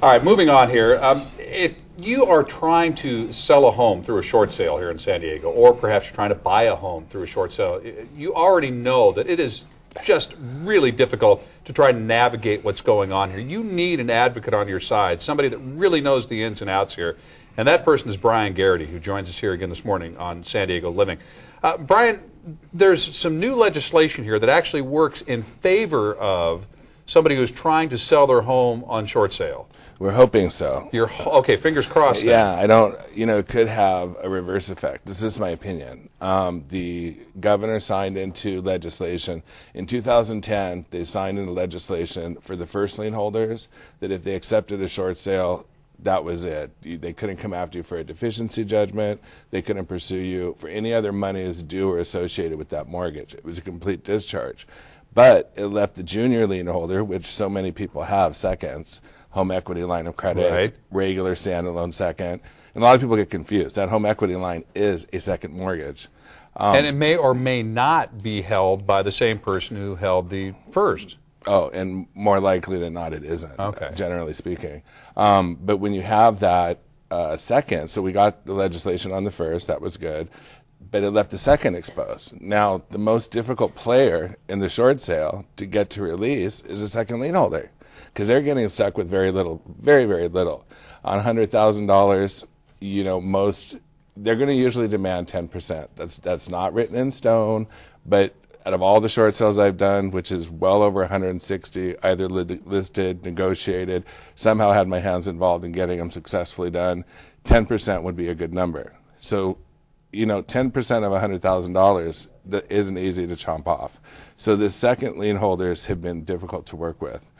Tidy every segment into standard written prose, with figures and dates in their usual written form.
All right, moving on here. If you are trying to sell a home through a short sale here in San Diego, or perhaps you're trying to buy a home through a short sale, you already know that it is just really difficult to try and navigate what's going on here. You need an advocate on your side, somebody that really knows the ins and outs here. And that person is Bryan Garrity, who joins us here again this morning on San Diego Living. Bryan, there's some new legislation here that actually works in favor of somebody who's trying to sell their home on short sale. We're hoping so. Okay, fingers crossed then. Yeah, I don't, it could have a reverse effect. This is my opinion. The governor signed into legislation. In 2010, they signed into legislation for the first lien holders that if they accepted a short sale, that was it. They couldn't come after you for a deficiency judgment. They couldn't pursue you for any other monies due or associated with that mortgage. It was a complete discharge. But it left the junior lien holder, which so many people have seconds, home equity line of credit, right, regular standalone second. And a lot of people get confused. That home equity line is a second mortgage. And it may or may not be held by the same person who held the first. Oh, and more likely than not, it isn't, okay, generally speaking. But when you have that second, so we got the legislation on the first, that was good, but it left the second exposed. Now, the most difficult player in the short sale to get to release is a second lien holder, because they're getting stuck with very little, very, very little. On $100,000, most, they're going to usually demand 10%. That's not written in stone, but out of all the short sales I've done, which is well over 160, either listed, negotiated, somehow had my hands involved in getting them successfully done, 10% would be a good number. So, 10% of $100,000 isn't easy to chomp off. So the second lien holders have been difficult to work with.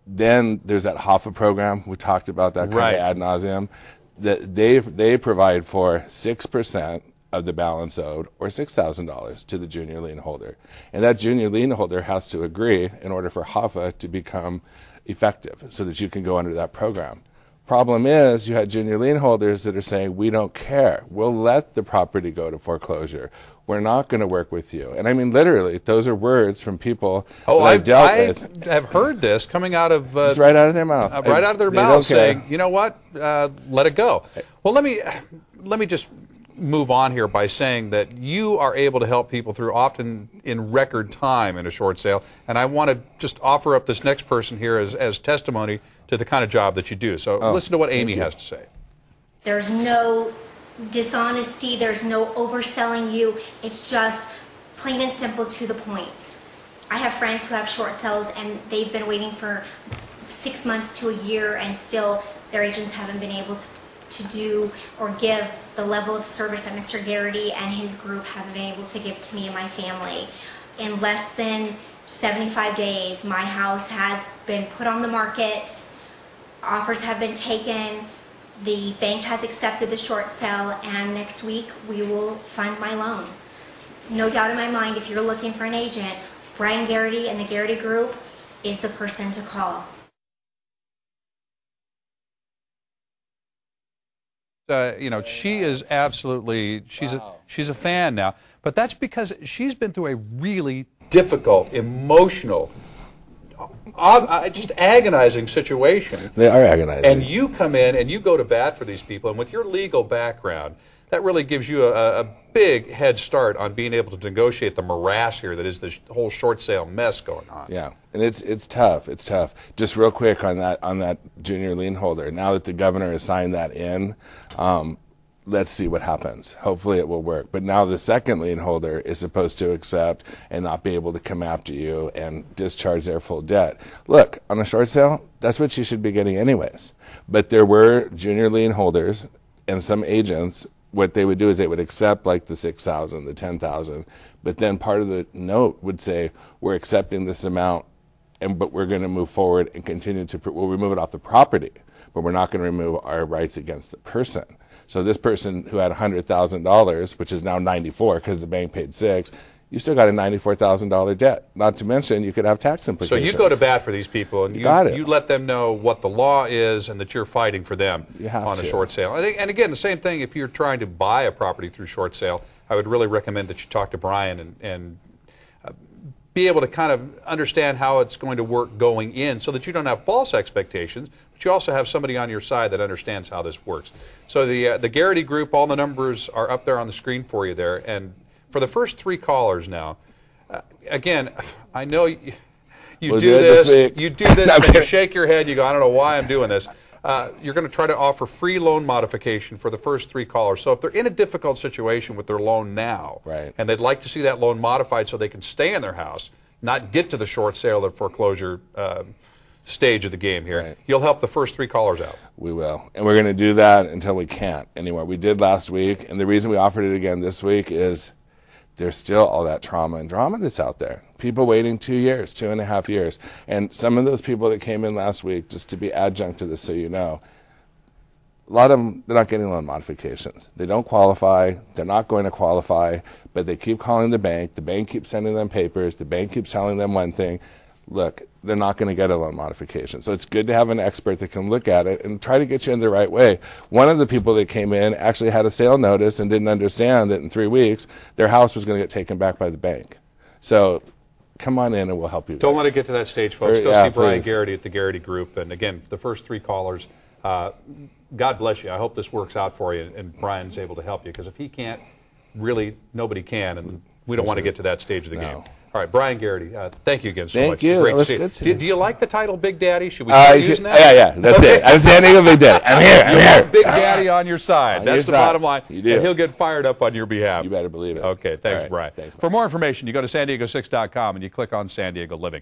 Then there's that HOFA program. We talked about that kind of ad nauseum. That they provide for 6% of the balance owed, or $6,000 to the junior lien holder. And that junior lien holder has to agree in order for HOFA to become effective so that you can go under that program. Problem is, you had junior lien holders that are saying, we don't care. We'll let the property go to foreclosure. We're not going to work with you. And I mean, literally, those are words from people that I've dealt with. I have heard this coming out of... Just right out of their mouth. Right out of their mouth saying, you know what, let it go. Well, let me just move on here by saying that you are able to help people through often in record time in a short sale. And I want to just offer up this next person here as testimony to the kind of job that you do. So listen to what Amy has to say. There's no dishonesty, there's no overselling you. It's just plain and simple to the point. I have friends who have short sales and they've been waiting for 6 months to a year and still their agents haven't been able to do or give the level of service that Mr. Garrity and his group have been able to give to me and my family. In less than 75 days, my house has been put on the market, offers have been taken, the bank has accepted the short sale, and next week we will fund my loan. No doubt in my mind, if you're looking for an agent, Bryan Garrity and the Garrity Group is the person to call. She is absolutely, she's a fan now, but that's because she's been through a really difficult, emotional, just agonizing situation. They are agonizing. And you come in and you go to bat for these people, and with your legal background, that really gives you a big head start on being able to negotiate the morass here that is the whole short sale mess going on. Yeah, and it's tough. It's tough. Just real quick on that junior lien holder. Now that the governor has signed that in, let's see what happens. Hopefully it will work. But now the second lien holder is supposed to accept and not be able to come after you and discharge their full debt. Look, on a short sale, that's what you should be getting anyways. But there were junior lien holders and some agents. What they would do is they would accept like the $6,000, the $10,000, but then part of the note would say, we're accepting this amount, but we're going to move forward and continue to, we'll remove it off the property, but we're not going to remove our rights against the person. So this person who had $100,000, which is now 94 because the bank paid 6, you still got a $94,000 debt. Not to mention you could have tax implications. So you go to bat for these people, and you let them know what the law is and that you're fighting for them on a short sale. And again, the same thing if you're trying to buy a property through short sale. I would really recommend that you talk to Bryan and be able to kind of understand how it's going to work going in so that you don't have false expectations, but you also have somebody on your side that understands how this works. So the Garrity group, all the numbers are up there on the screen for you there. And for the first 3 callers now, again, I know you We'll do do it this, this week. you do this, and you shake your head, you go, I don't know why I'm doing this. You're going to try to offer free loan modification for the first 3 callers. So if they're in a difficult situation with their loan now, right, and they'd like to see that loan modified so they can stay in their house, not get to the short sale or foreclosure stage of the game here, right, you'll help the first 3 callers out. We will. And we're going to do that until we can't anymore. We did last week, and the reason we offered it again this week is there's still all that trauma and drama that's out there. People waiting 2 years, 2.5 years. And some of those people that came in last week, just to be adjunct to this so you know, a lot of them, they're not getting loan modifications. They don't qualify. They're not going to qualify, but they keep calling the bank. The bank keeps sending them papers. The bank keeps telling them one thing. Look, they're not going to get a loan modification. So it's good to have an expert that can look at it and try to get you in the right way. One of the people that came in actually had a sale notice and didn't understand that in 3 weeks their house was going to get taken back by the bank. So come on in and we'll help you. Don't let it get to that stage, folks. Go yeah, see Bryan please. Garrity at the Garrity Group. And again, the first 3 callers, God bless you. I hope this works out for you and Bryan's able to help you, because if he can't, really nobody can, and we don't want to get to that stage of the game. All right, Bryan Garrity, thank you again so much. Thank you. Great That was to see good you. today. Do you like the title Big Daddy? Should we start using that? Yeah, that's it. I'm San Diego Big Daddy. I'm here. I'm You here. want Big Daddy on your side. On That's your the side. bottom line. You do. And he'll get fired up on your behalf. You better believe it. Okay, thanks, All right. Bryan. Thanks, For more information, you go to san diego6.com and you click on San Diego Living.